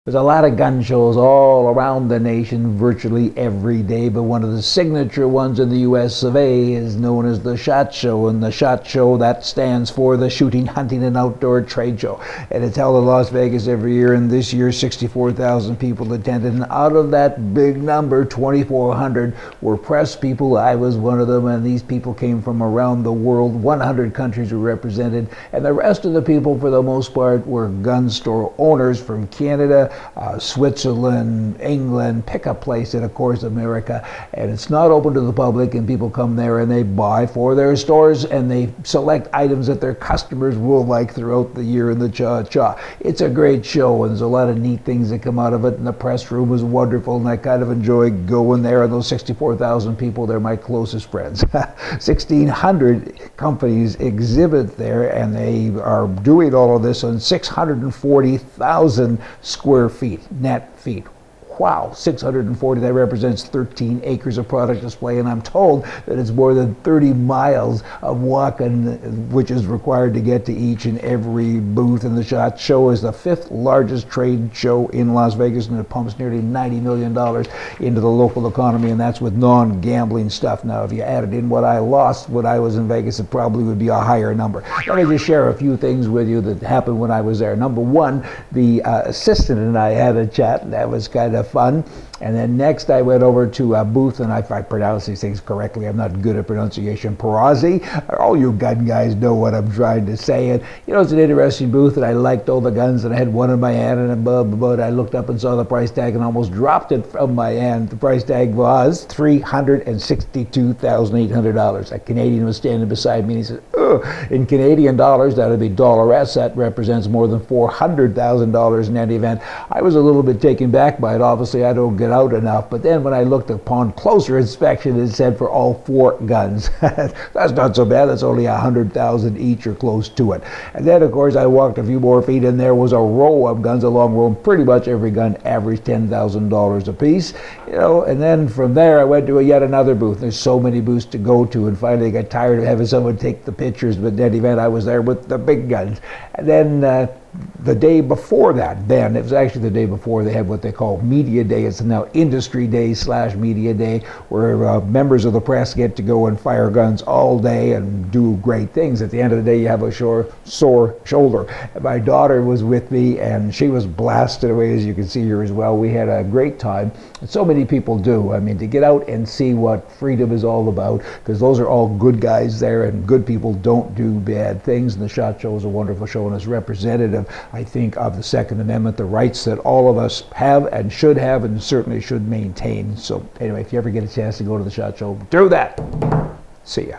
There's a lot of gun shows all around the nation virtually every day, but one of the signature ones in the US of A is known as the SHOT Show, and the SHOT Show, that stands for the Shooting, Hunting, and Outdoor Trade Show. And it's held in Las Vegas every year, and this year 64,000 people attended, and out of that big number, 2,400 were press people. I was one of them, and these people came from around the world. 100 countries were represented, and the rest of the people, for the most part, were gun store owners from Canada, Switzerland, England, pick a place, and of course America. And it's not open to the public, and people come there and they buy for their stores, and they select items that their customers will like throughout the year in the cha-cha. It's a great show, and there's a lot of neat things that come out of it, and the press room was wonderful, and I kind of enjoy going there. And those 64,000 people, they're my closest friends. 1,600 companies exhibit there, and they are doing all of this on 640,000 square feet, net feet. Wow, 640, that represents 13 acres of product display, and I'm told that it's more than 30 miles of walking which is required to get to each and every booth. And the SHOT Show is the 5th largest trade show in Las Vegas, and it pumps nearly $90 million into the local economy, and that's with non-gambling stuff. Now, if you added in what I lost when I was in Vegas, it probably would be a higher number. Let me just share a few things with you that happened when I was there. Number one, the assistant and I had a chat, and that was kind of fun. And then next I went over to a booth, and if I pronounce these things correctly, I'm not good at pronunciation, Perazzi. All you gun guys know what I'm trying to say. And you know, it's an interesting booth, and I liked all the guns, and I had one in my hand, and but I looked up and saw the price tag and almost dropped it from my hand. The price tag was $362,800. A Canadian was standing beside me, and he said, "Oh, in Canadian dollars, that would be $S. That represents more than $400,000 in any event." I was a little bit taken back by it. Obviously, I don't get out enough, but then when I looked upon closer inspection, it said for all 4 guns. That's not so bad. That's only 100,000 each or close to it. And then, of course, I walked a few more feet, and there was a row of guns, a long row, and pretty much every gun averaged $10,000 a piece. You know, and then from there, I went to yet another booth. There's so many booths to go to, and finally I got tired of having someone take the pictures, but in that event, I was there with the big guns. And then the day before that, it was actually the day before, they had what they call Media Day. It's now Industry Day / Media Day, where members of the press get to go and fire guns all day and do great things. At the end of the day, you have a sore shoulder. And my daughter was with me, and she was blasted away, as you can see here as well. We had a great time, and so many people do. I mean, to get out and see what freedom is all about, because those are all good guys there, and good people don't do bad things. And the SHOT Show is a wonderful show, and is representative, I think, of the Second Amendment, the rights that all of us have and certainly should maintain. So anyway, if you ever get a chance to go to the SHOT Show, do that. See ya.